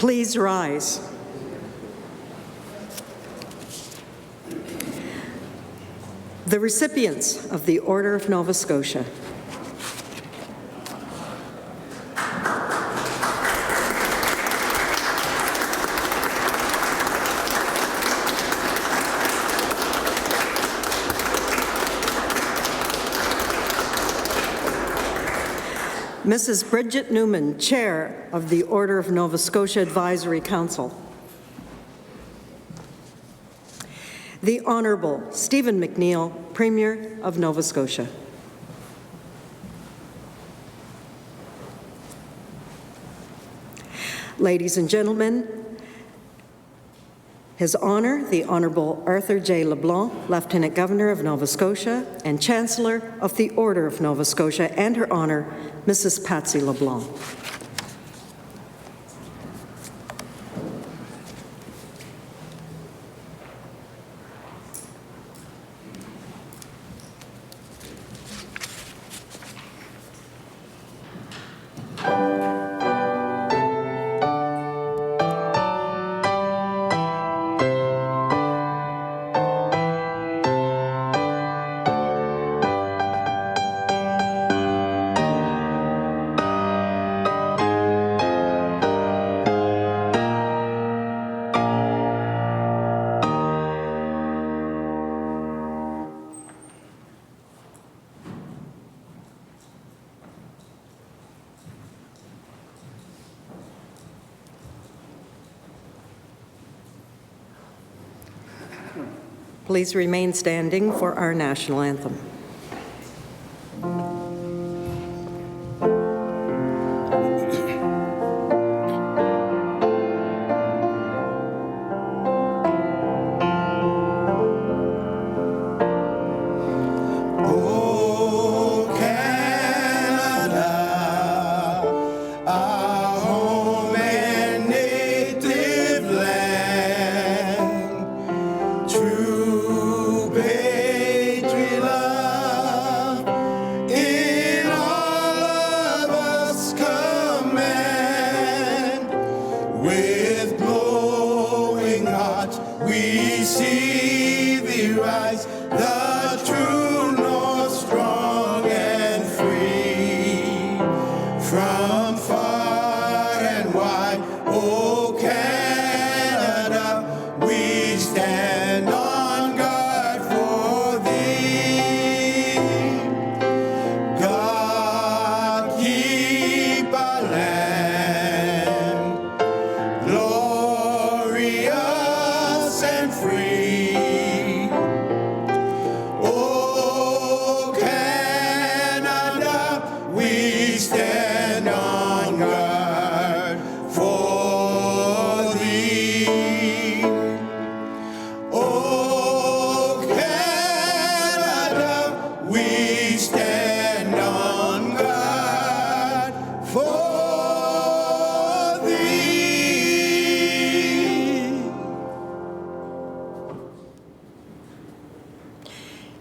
Please rise. The recipients of the Order of Nova Scotia. Mrs. Bridget Newman, Chair of the Order of Nova Scotia Advisory Council. The Honourable Stephen McNeill, Premier of Nova Scotia. Ladies and gentlemen, His Honour, the Honourable Arthur J. LeBlanc, Lieutenant Governor of Nova Scotia and Chancellor of the Order of Nova Scotia, and Her Honour, Mrs. Patsy LeBlanc. Please remain standing for our national anthem.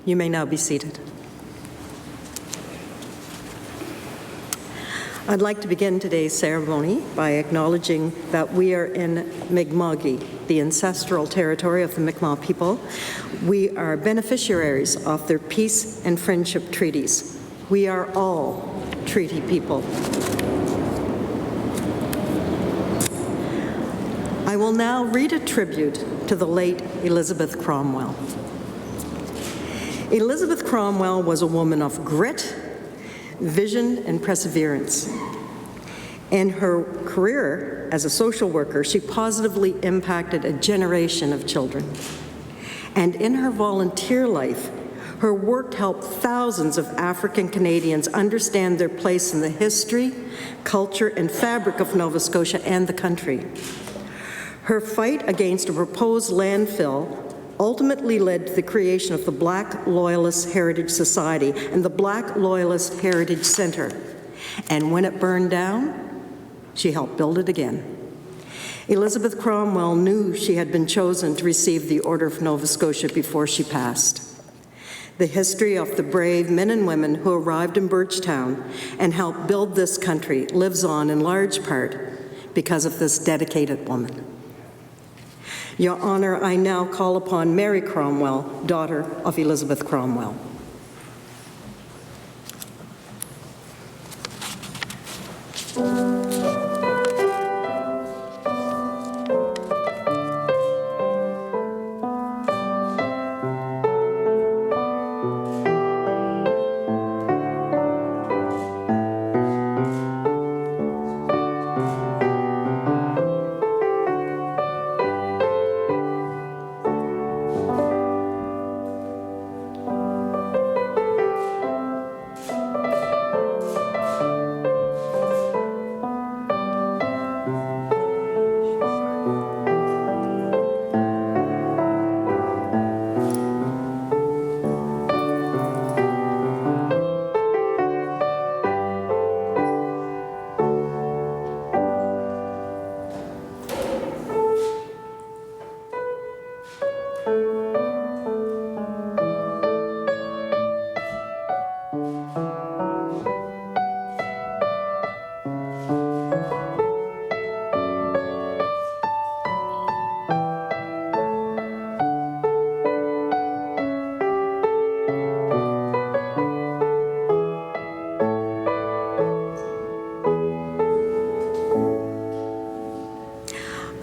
You may now be seated. I'd like to begin today's ceremony by acknowledging that we are in Mi'kma'ki, the ancestral territory of the Mi'kmaq people. We are beneficiaries of their peace and friendship treaties. We are all treaty people. I will now read a tribute to the late Elizabeth Cromwell. Elizabeth Cromwell was a woman of grit, vision, and perseverance. In her career as a social worker, she positively impacted a generation of children. And in her volunteer life, her work helped thousands of African Canadians understand their place in the history, culture, and fabric of Nova Scotia and the country. Her fight against a proposed landfill ultimately led to the creation of the Black Loyalist Heritage Society and the Black Loyalist Heritage Centre. And when it burned down, she helped build it again. Elizabeth Cromwell knew she had been chosen to receive the Order of Nova Scotia before she passed. The history of the brave men and women who arrived in Birchtown and helped build this country lives on in large part because of this dedicated woman. Your Honor, I now call upon Mary Cromwell, daughter of Elizabeth Cromwell.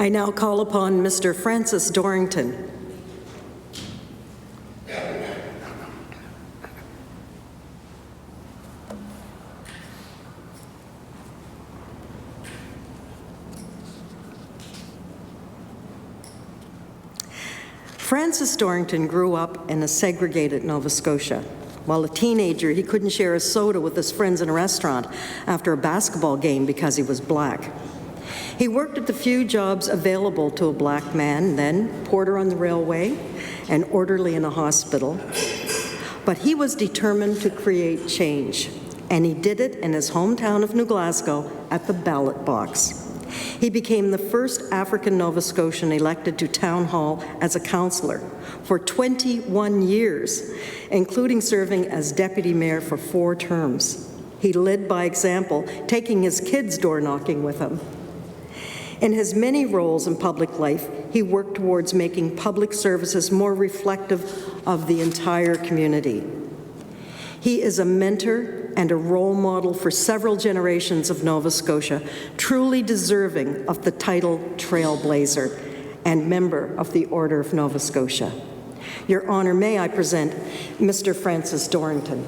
I now call upon Mr. Francis Dorrington. Francis Dorrington grew up in a segregated Nova Scotia. While a teenager, he couldn't share a soda with his friends in a restaurant after a basketball game because he was black. He worked at the few jobs available to a black man, then porter on the railway and orderly in a hospital. But he was determined to create change, and he did it in his hometown of New Glasgow at the ballot box. He became the first African Nova Scotian elected to town hall as a councillor for 21 years, including serving as deputy mayor for 4 terms. He led by example, taking his kids door knocking with him. In his many roles in public life, he worked towards making public services more reflective of the entire community. He is a mentor and a role model for several generations of Nova Scotia, truly deserving of the title Trailblazer and member of the Order of Nova Scotia. Your Honor, may I present Mr. Francis Dorrington.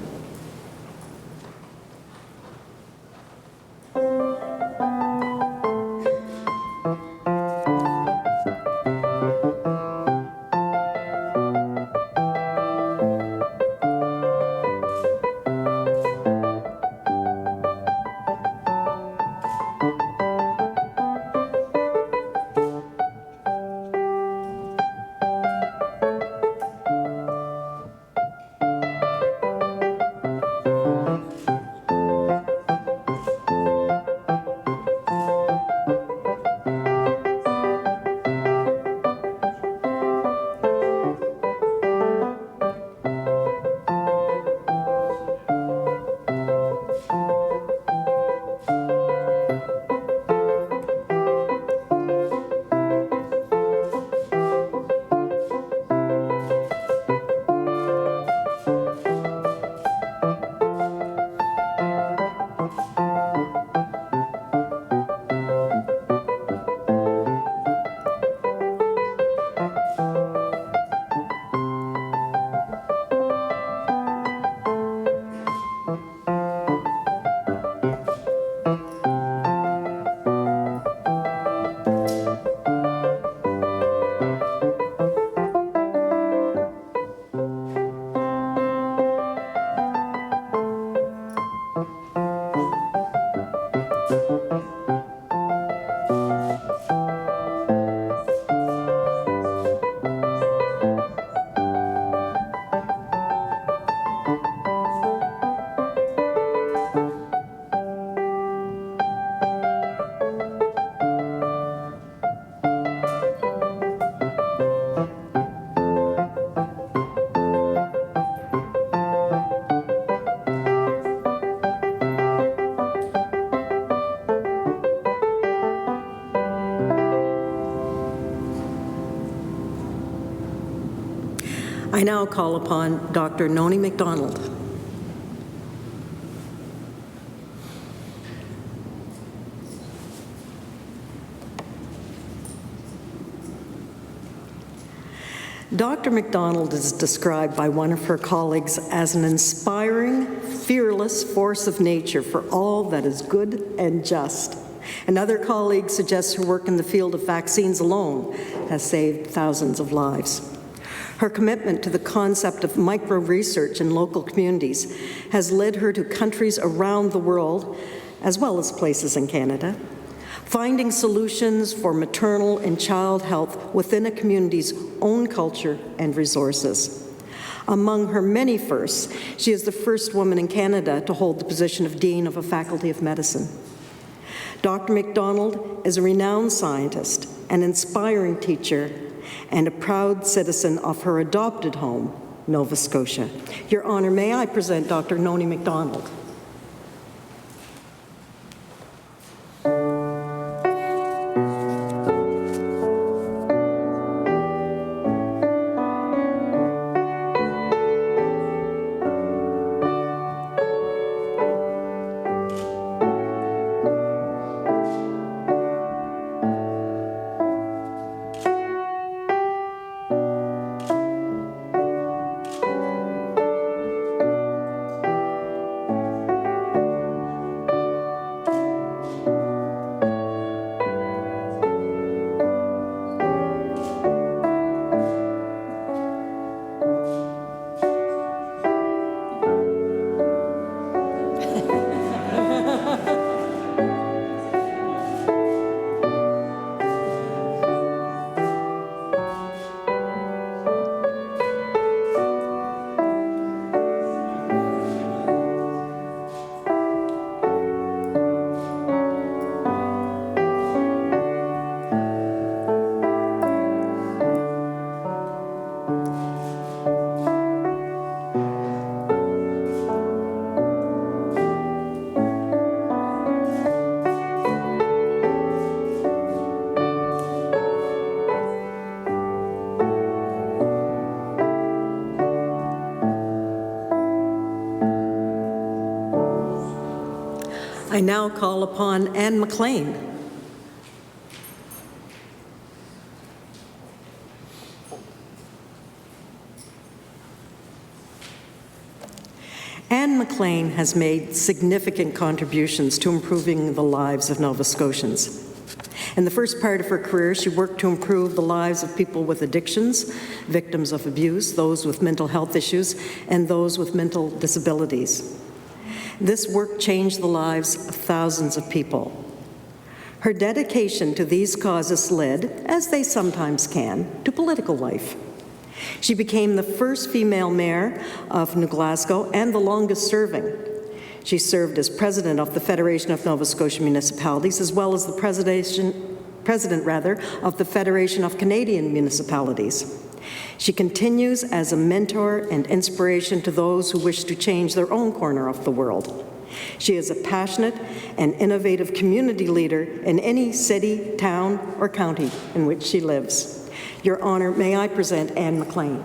I now call upon Dr. Noni MacDonald. Dr. MacDonald is described by one of her colleagues as an inspiring, fearless force of nature for all that is good and just. Another colleague suggests her work in the field of vaccines alone has saved thousands of lives. Her commitment to the concept of micro-research in local communities has led her to countries around the world, as well as places in Canada, finding solutions for maternal and child health within a community's own culture and resources. Among her many firsts, she is the first woman in Canada to hold the position of Dean of a Faculty of Medicine. Dr. MacDonald is a renowned scientist, an inspiring teacher, and a proud citizen of her adopted home, Nova Scotia. Your Honor, may I present Dr. Noni MacDonald? I now call upon Anne McLean. Anne McLean has made significant contributions to improving the lives of Nova Scotians. In the first part of her career, she worked to improve the lives of people with addictions, victims of abuse, those with mental health issues, and those with mental disabilities. This work changed the lives of thousands of people. Her dedication to these causes led, as they sometimes can, to political life. She became the first female mayor of New Glasgow and the longest serving. She served as president of the Federation of Nova Scotia Municipalities, as well as the president of the Federation of Canadian Municipalities. She continues as a mentor and inspiration to those who wish to change their own corner of the world. She is a passionate and innovative community leader in any city, town, or county in which she lives. Your Honor, may I present Anne McLean.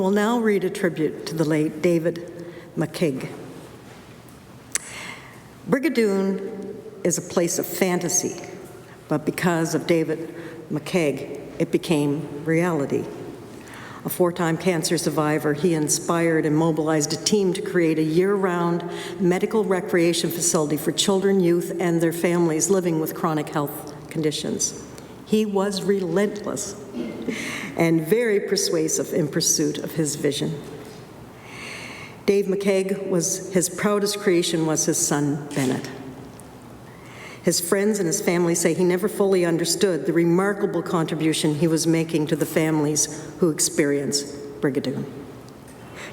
will now read a tribute to the late David McKeag. Brigadoon is a place of fantasy, but because of David McKeag, it became reality. A 4-time cancer survivor, he inspired and mobilized a team to create a year-round medical recreation facility for children, youth, and their families living with chronic health conditions. He was relentless and very persuasive in pursuit of his vision. Dave McKeag his proudest creation was his son, Bennett. His friends and his family say he never fully understood the remarkable contribution he was making to the families who experience Brigadoon.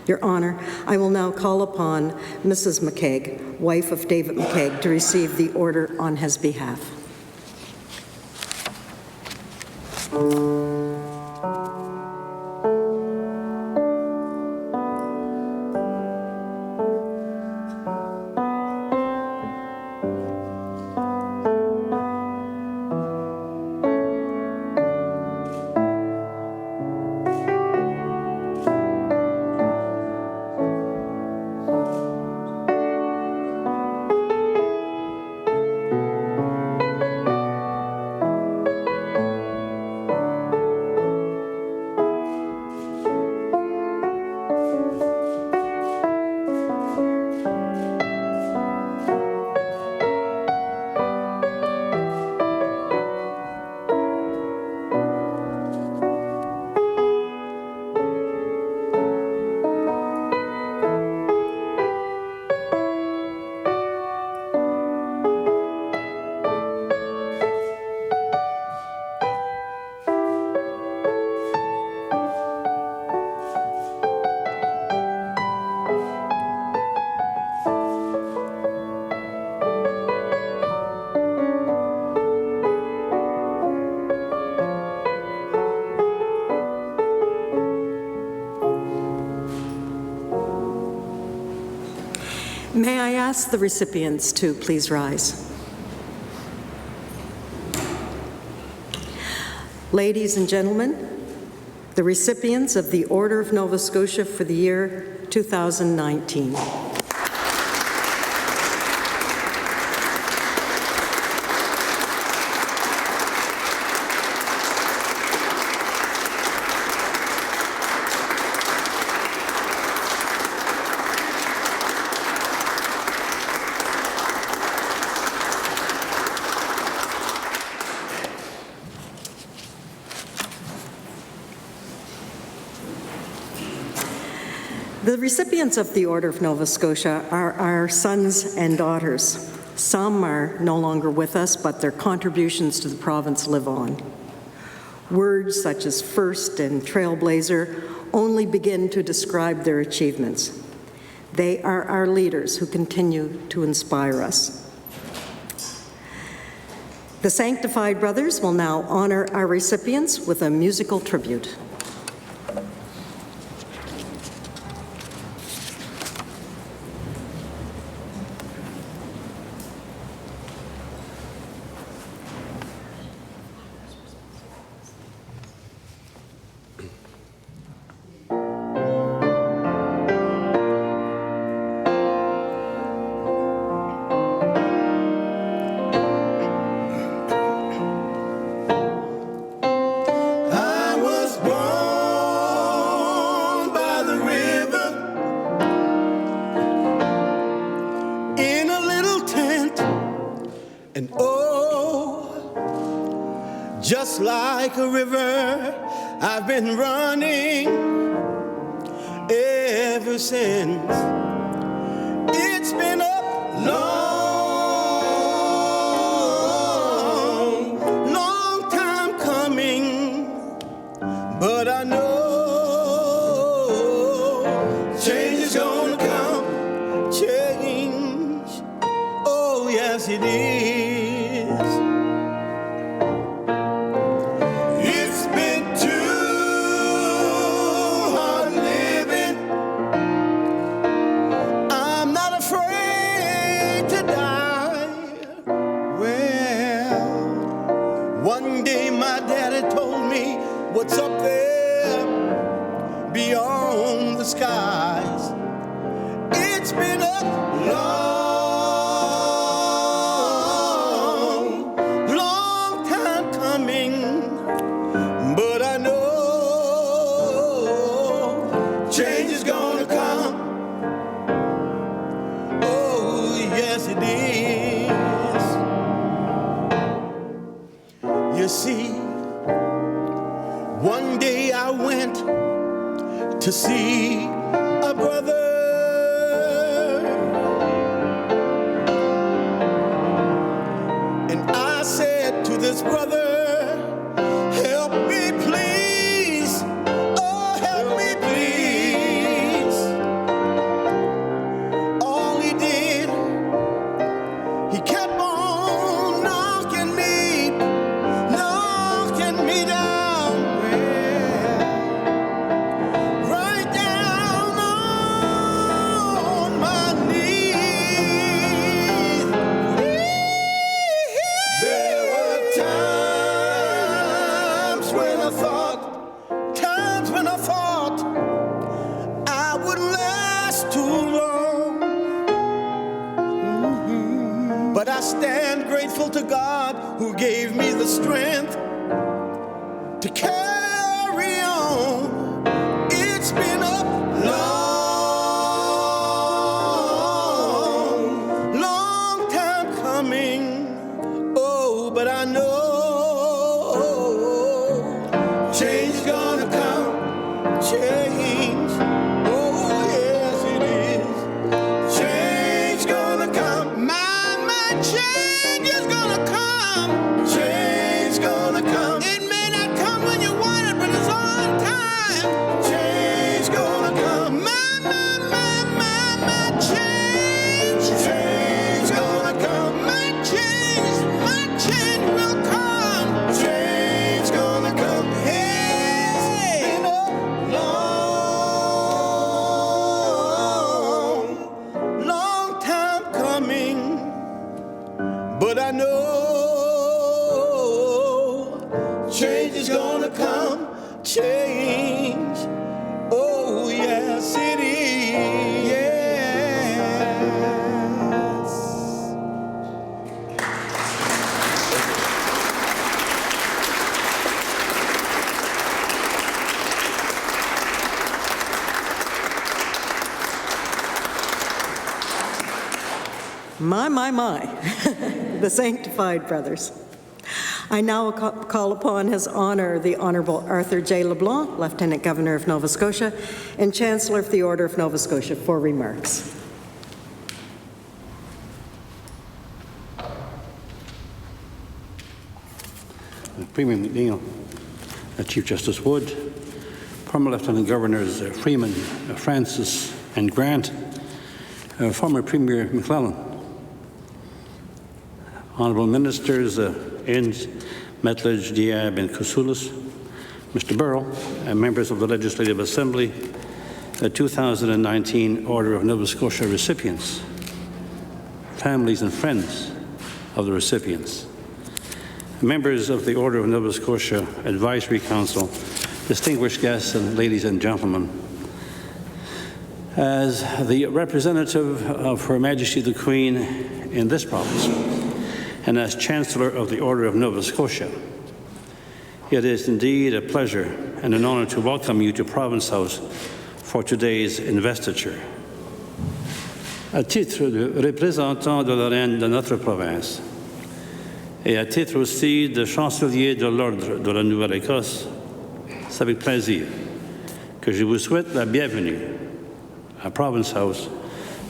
Your Honor, I will now call upon Mrs. McKeag, wife of David McKeag, to receive the order on his behalf. May I ask the recipients to please rise? Ladies and gentlemen, the recipients of the Order of Nova Scotia for the year 2019. The recipients of the Order of Nova Scotia are our sons and daughters. Some are no longer with us, but their contributions to the province live on. Words such as first and trailblazer only begin to describe their achievements. They are our leaders who continue to inspire us. The Sanctified Brothers will now honor our recipients with a musical tribute. Just like a river, I've been running ever since. It's been a long, long time coming, but I know change is gonna come, change, oh yes it is. One day my daddy told me what's up there beyond skies. It's been a long time coming, but I know change is gonna come. Oh, yes it is. You see, one day I went to see a brother. And I said to this brother, help me please, oh help me please. All he did, he kept on knocking me down, right down on my knees. There were times when I thought I wouldn't last too long. But I stand grateful to God who gave me the strength to carry on. It's been a long time coming. Oh, but I know change is gonna come. Change. Oh, yes, it is. Change gonna come. My change is gonna come. Change gonna come. It may not come when you want it, but it's on time. Change gonna come. My change. Change gonna come. My change will come. Change gonna come. Hey, it's been a long time coming, but I know change is gonna come. Change. Oh, yes, it is. Yes. My, the sanctified brothers. I now call upon His Honor, the Honorable Arthur J. LeBlanc, Lieutenant Governor of Nova Scotia and Chancellor of the Order of Nova Scotia, for remarks. Premier McNeil, Chief Justice Wood, former Lieutenant Governors Freeman, Francis and Grant, former Premier McClellan, Honourable Ministers Innes, Metledge, Diab and Kousoulis, Mr. Burrell, and members of the Legislative Assembly, the 2019 Order of Nova Scotia recipients, families and friends of the recipients, members of the Order of Nova Scotia Advisory Council, distinguished guests and ladies and gentlemen. As the representative of Her Majesty the Queen in this province, and as Chancellor of the Order of Nova Scotia, it is indeed a pleasure and an honour to welcome you to Province House for today's investiture. À titre de représentant de la reine de notre province, et à titre aussi de chancelier de l'Ordre de la Nouvelle-Écosse, c'est avec plaisir que je vous souhaite la bienvenue à Province House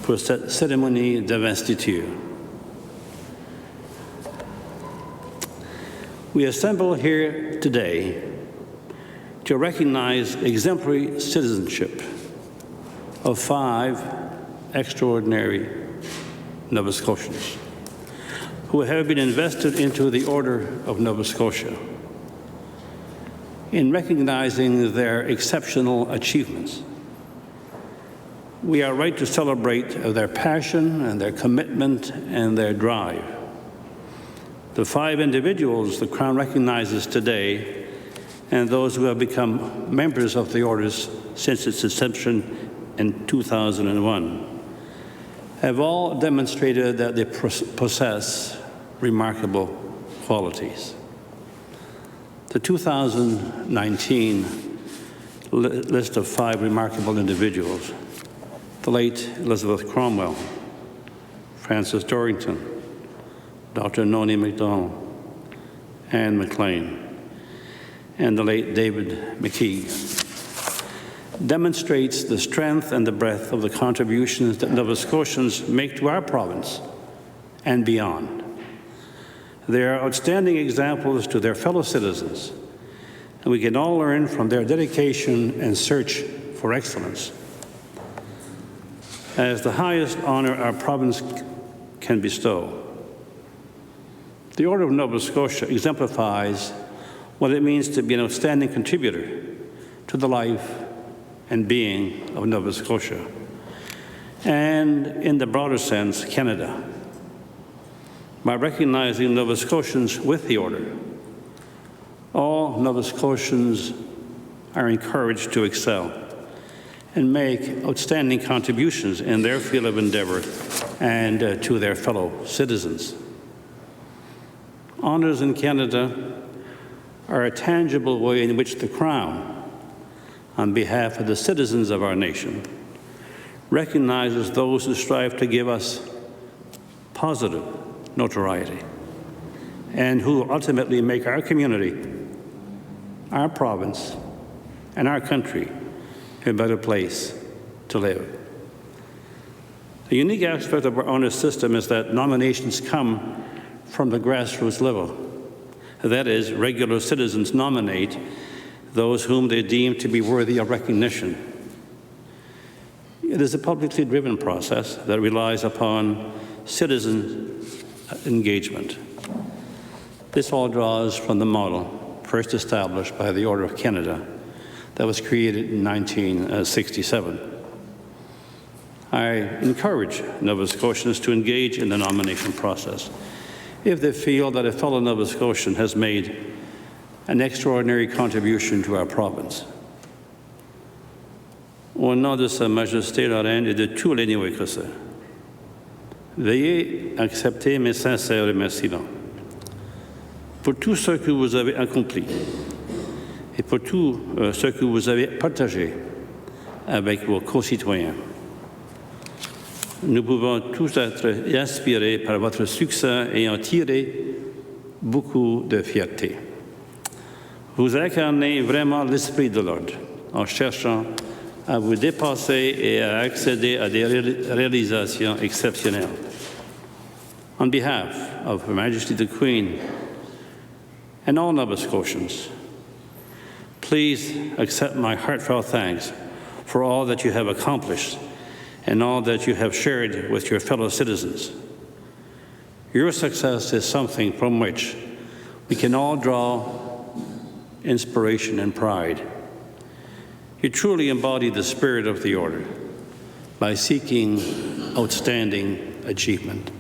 pour cette cérémonie d'investiture. We assemble here today to recognize exemplary citizenship of 5 extraordinary Nova Scotians who have been invested into the Order of Nova Scotia. In recognizing their exceptional achievements, we are right to celebrate their passion and their commitment and their drive. The 5 individuals the Crown recognizes today and those who have become members of the Orders since its inception and 2001 have all demonstrated that they possess remarkable qualities. The 2019 list of 5 remarkable individuals: the late Elizabeth Cromwell, Francis Dorrington, Dr. Noni MacDonald, Anne MacLean, and the late David McKeague, demonstrates the strength and the breadth of the contributions that Nova Scotians make to our province and beyond. They are outstanding examples to their fellow citizens, and we can all learn from their dedication and search for excellence. As the highest honor our province can bestow, the Order of Nova Scotia exemplifies what it means to be an outstanding contributor to the life and being of Nova Scotia, and in the broader sense, Canada. By recognizing Nova Scotians with the Order, all Nova Scotians are encouraged to excel and make outstanding contributions in their field of endeavor and to their fellow citizens. Honours in Canada are a tangible way in which the Crown, on behalf of the citizens of our nation, recognizes those who strive to give us positive notoriety and who ultimately make our community, our province, and our country a better place to live. The unique aspect of our honor system is that nominations come from the grassroots level. That is, regular citizens nominate those whom they deem to be worthy of recognition. It is a publicly driven process that relies upon citizen engagement. This all draws from the model first established by the Order of Canada that was created in 1967. I encourage Nova Scotians to engage in the nomination process if they feel that a fellow Nova Scotian has made an extraordinary contribution to our province. Au nom de Sa Majesté la Reine et de tous les Néo-Écossais, veuillez accepter mes sincères remerciements pour tout ce que vous avez accompli et pour tout ce que vous avez partagé avec vos concitoyens. Nous pouvons tous être inspirés par votre succès et en tirer beaucoup de fierté. Vous incarnez vraiment l'esprit de l'ordre en cherchant à vous dépasser et à accéder à des réalisations exceptionnelles. On behalf of Her Majesty the Queen and all Nova Scotians, please accept my heartfelt thanks for all that you have accomplished and all that you have shared with your fellow citizens. Your success is something from which we can all draw inspiration and pride. You truly embody the spirit of the Order by seeking outstanding achievement.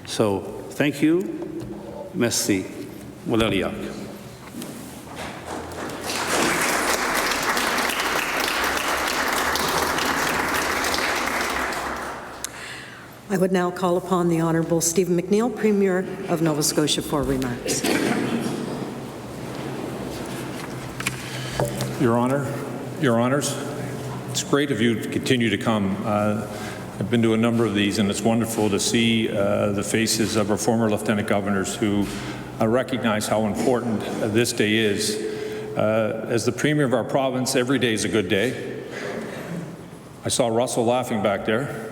So, thank you. Merci. Walaliak. I would now call upon the Honourable Stephen McNeill, Premier of Nova Scotia, for remarks. Your Honor, Your Honors, it's great of you to continue to come. I've been to a number of these, and it's wonderful to see the faces of our former Lieutenant Governors who recognize how important this day is. As the Premier of our province, every day is a good day. I saw Russell laughing back there.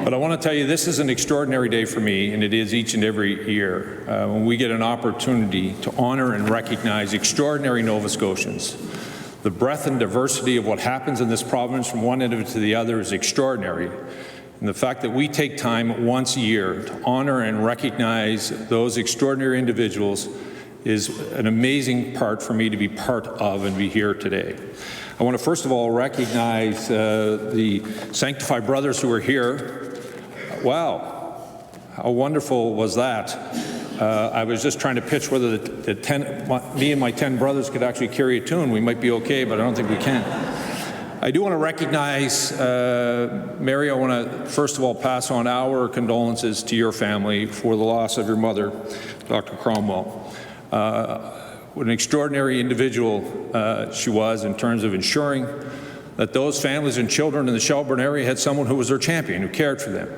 But I want to tell you, this is an extraordinary day for me, and it is each and every year, when we get an opportunity to honor and recognize extraordinary Nova Scotians. The breadth and diversity of what happens in this province from one end to the other is extraordinary. And the fact that we take time once a year to honor and recognize those extraordinary individuals is an amazing part for me to be part of and be here today. I want to first of all recognize the Sanctified Brothers who are here. Wow, how wonderful was that? I was just trying to pitch whether me and my 10 brothers could actually carry a tune. We might be okay, but I don't think we can. I do want to recognize, Mary, I want to first of all pass on our condolences to your family for the loss of your mother, Dr. Cromwell. What an extraordinary individual she was in terms of ensuring that those families and children in the Shelburne area had someone who was their champion, who cared for them.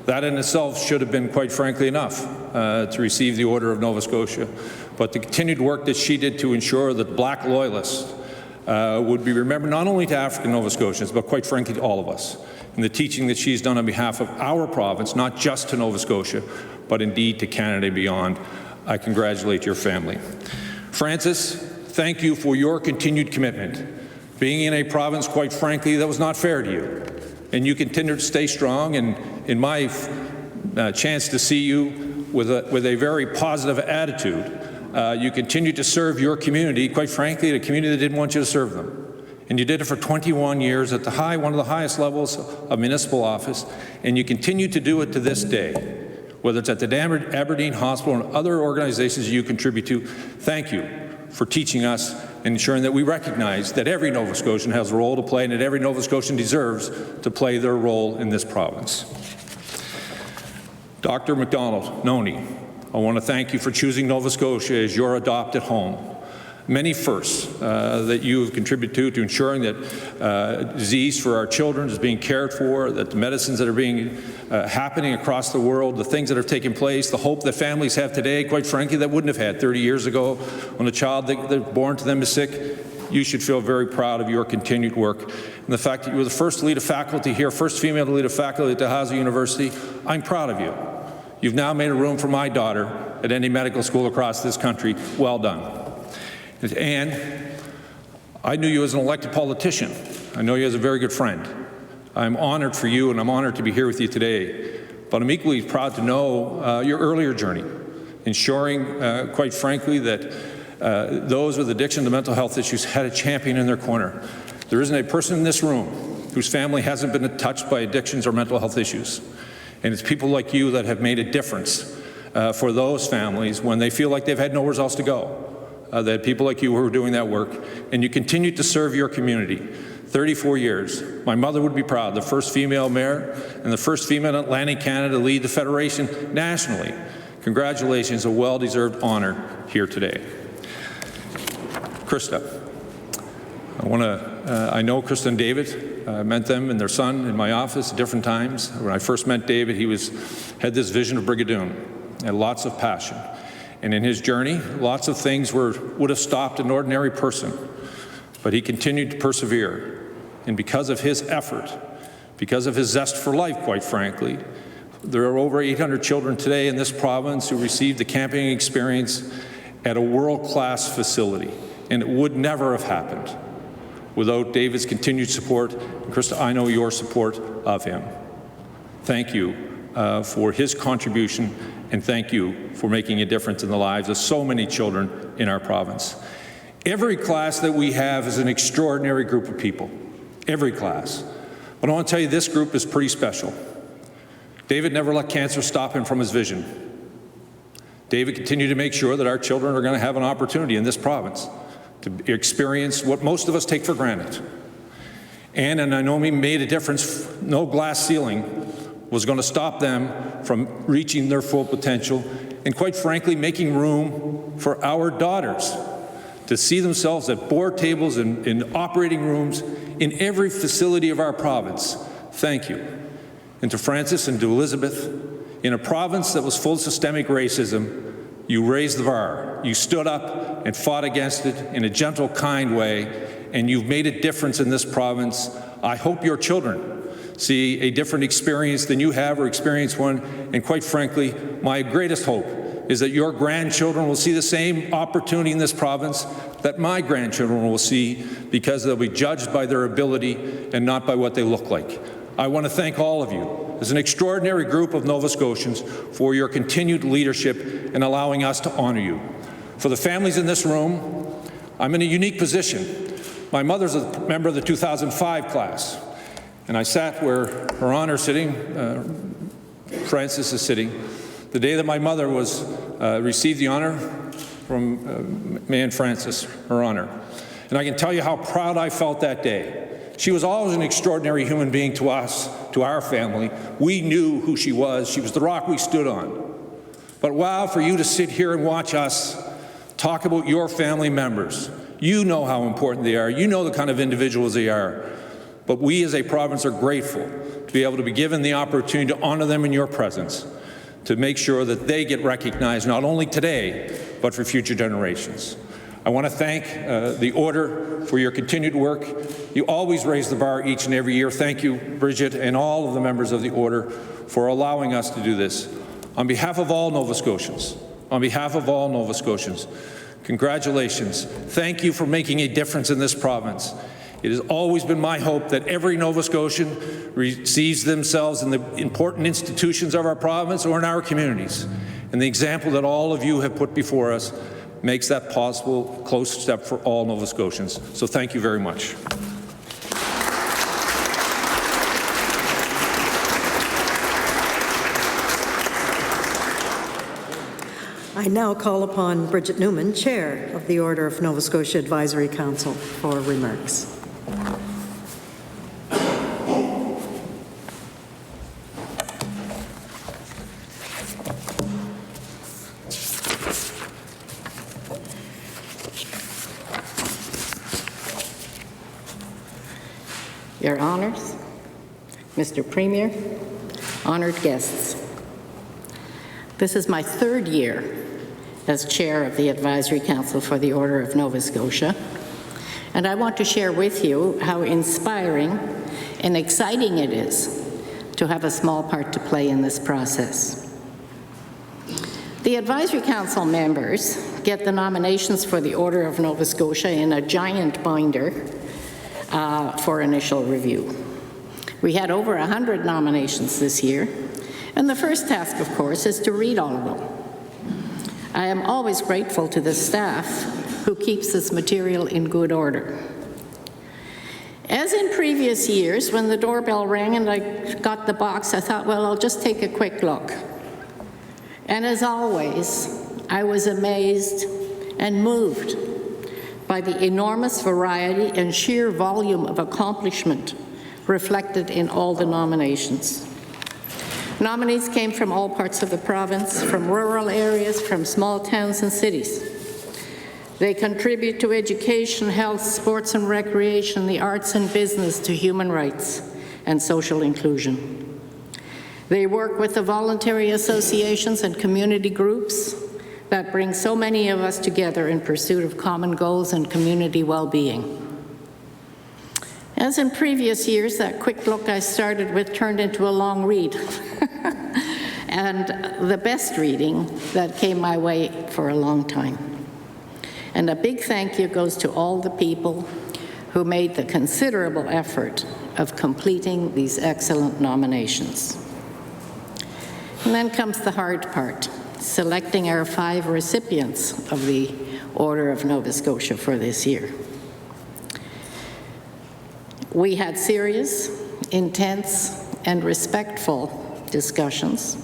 That in itself should have been, quite frankly, enough to receive the Order of Nova Scotia. But the continued work that she did to ensure that Black loyalists would be remembered not only to African Nova Scotians, but quite frankly to all of us. And the teaching that she's done on behalf of our province, not just to Nova Scotia, but indeed to Canada and beyond, I congratulate your family. Francis, thank you for your continued commitment. Being in a province, quite frankly, that was not fair to you. And you continue to stay strong, and in my chance to see you with a very positive attitude, you continue to serve your community, quite frankly, the community that didn't want you to serve them. And you did it for 21 years at one of the highest levels of municipal office, and you continue to do it to this day, whether it's at the Aberdeen Hospital and other organizations you contribute to. Thank you for teaching us and ensuring that we recognize that every Nova Scotian has a role to play and that every Nova Scotian deserves to play their role in this province. Dr. MacDonald, Noni, I want to thank you for choosing Nova Scotia as your adopted home. Many firsts that you have contributed to ensuring that disease for our children is being cared for, that the medicines that are being happening across the world, the things that are taking place, the hope that families have today, quite frankly, that wouldn't have had 30 years ago when a child that born to them is sick. You should feel very proud of your continued work. And the fact that you were the first to lead a faculty here, first female to lead a faculty at Tahaza University, I'm proud of you. You've now made a room for my daughter at any medical school across this country. Well done. And I knew you as an elected politician. I know you as a very good friend. I'm honored for you, and I'm honored to be here with you today. But I'm equally proud to know your earlier journey, ensuring, quite frankly, that those with addiction to mental health issues had a champion in their corner. There isn't a person in this room whose family hasn't been touched by addictions or mental health issues. And it's people like you that have made a difference for those families when they feel like they've had nowhere else to go. That people like you who are doing that work, and you continue to serve your community. 34 years. My mother would be proud, the first female mayor and the first female in Atlantic Canada to lead the Federation nationally. Congratulations, a well-deserved honor here today. Krista, I know Krista and David. I met them and their son in my office at different times. When I first met David, he had this vision of Brigadoon and lots of passion. And in his journey, lots of things would have stopped an ordinary person, but he continued to persevere. And because of his effort, because of his zest for life, quite frankly, there are over 800 children today in this province who received the camping experience at a world-class facility. And it would never have happened without David's continued support. And Krista, I know your support of him. Thank you for his contribution, and thank you for making a difference in the lives of so many children in our province. Every class that we have is an extraordinary group of people, every class. But I want to tell you, this group is pretty special. David never let cancer stop him from his vision. David continued to make sure that our children are going to have an opportunity in this province to experience what most of us take for granted. And I know he made a difference. No glass ceiling was going to stop them from reaching their full potential, and quite frankly, making room for our daughters to see themselves at board tables and in operating rooms in every facility of our province. Thank you. And to Francis and to Elizabeth, in a province that was full of systemic racism, you raised the bar. You stood up and fought against it in a gentle, kind way, and you've made a difference in this province. I hope your children see a different experience than you have or experience one. And quite frankly, my greatest hope is that your grandchildren will see the same opportunity in this province that my grandchildren will see, because they'll be judged by their ability and not by what they look like. I want to thank all of you as an extraordinary group of Nova Scotians for your continued leadership and allowing us to honor you. For the families in this room, I'm in a unique position. My mother's a member of the 2005 class. And I sat where Her Honor is sitting, Francis is sitting, the day that my mother received the honor from Man Francis, Her Honor. And I can tell you how proud I felt that day, She was always an extraordinary human being to us, to our family. We knew who she was. She was the rock we stood on. But wow, for you to sit here and watch us talk about your family members. You know how important they are. You know the kind of individuals they are. But we as a province are grateful to be able to be given the opportunity to honor them in your presence, to make sure that they get recognized not only today, but for future generations. I want to thank the Order for your continued work. You always raise the bar each and every year. Thank you, Bridget, and all of the members of the Order for allowing us to do this. On behalf of all Nova Scotians, congratulations. Thank you for making a difference in this province. It has always been my hope that every Nova Scotian receives themselves in the important institutions of our province or in our communities. And the example that all of you have put before us makes that possible close step for all Nova Scotians. So thank you very much. I now call upon Bridget Newman, Chair of the Order of Nova Scotia Advisory Council, for remarks. Your Honours, Mr. Premier, honoured guests. This is my third year as Chair of the Advisory Council for the Order of Nova Scotia, and I want to share with you how inspiring and exciting it is to have a small part to play in this process. The Advisory Council members get the nominations for the Order of Nova Scotia in a giant binder for initial review. We had over 100 nominations this year, and the first task, of course, is to read all of them. I am always grateful to the staff who keeps this material in good order. As in previous years, when the doorbell rang and I got the box, I thought, well, I'll just take a quick look. And as always, I was amazed and moved by the enormous variety and sheer volume of accomplishment reflected in all the nominations. Nominees came from all parts of the province, from rural areas, from small towns and cities. They contribute to education, health, sports and recreation, the arts and business, to human rights and social inclusion. They work with the voluntary associations and community groups that bring so many of us together in pursuit of common goals and community well-being. As in previous years, that quick look I started with turned into a long read. And the best reading that came my way for a long time. And a big thank you goes to all the people who made the considerable effort of completing these excellent nominations. And then comes the hard part, selecting our 5 recipients of the Order of Nova Scotia for this year. We had serious, intense, and respectful discussions.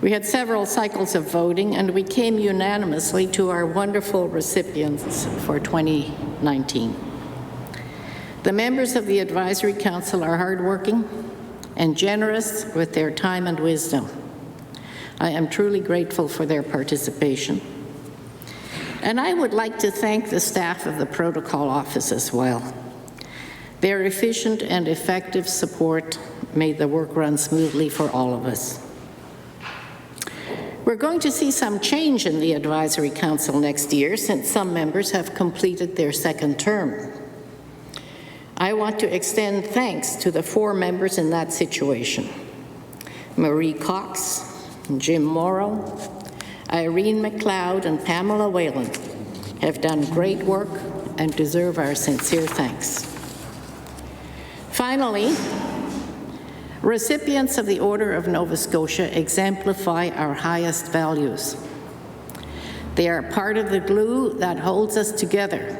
We had several cycles of voting, and we came unanimously to our wonderful recipients for 2019. The members of the Advisory Council are hardworking and generous with their time and wisdom. I am truly grateful for their participation. And I would like to thank the staff of the Protocol Office as well. Their efficient and effective support made the work run smoothly for all of us. We're going to see some change in the Advisory Council next year since some members have completed their second term. I want to extend thanks to the 4 members in that situation: Marie Cox, Jim Morrow, Irene McLeod, and Pamela Whalen have done great work and deserve our sincere thanks. Finally, recipients of the Order of Nova Scotia exemplify our highest values. They are part of the glue that holds us together.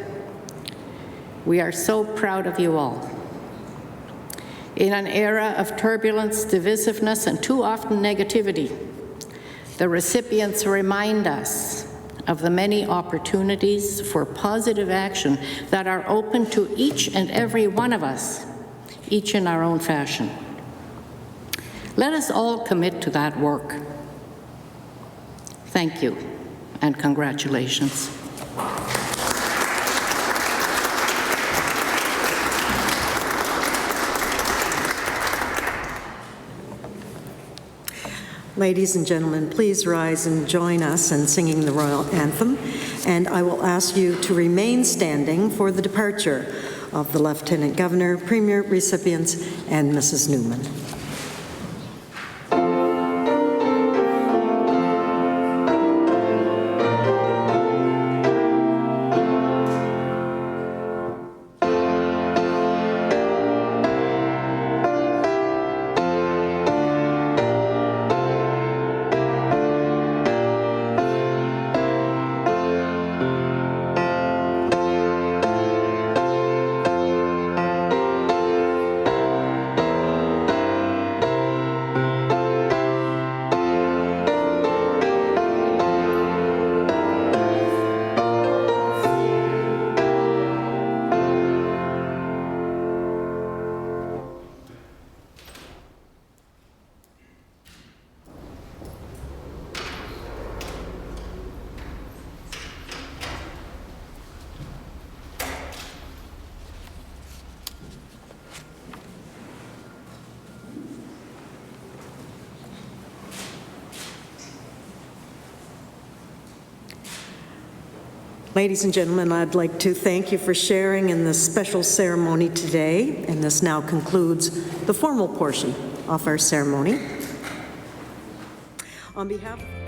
We are so proud of you all. In an era of turbulence, divisiveness, and too often negativity, the recipients remind us of the many opportunities for positive action that are open to each and every one of us, each in our own fashion. Let us all commit to that work. Thank you, and congratulations. Ladies and gentlemen, please rise and join us in singing the Royal Anthem, and I will ask you to remain standing for the departure of the Lieutenant Governor, Premier, recipients, and Mrs. Newman. Ladies and gentlemen, I'd like to thank you for sharing in this special ceremony today, and this now concludes the formal portion of our ceremony. On behalf of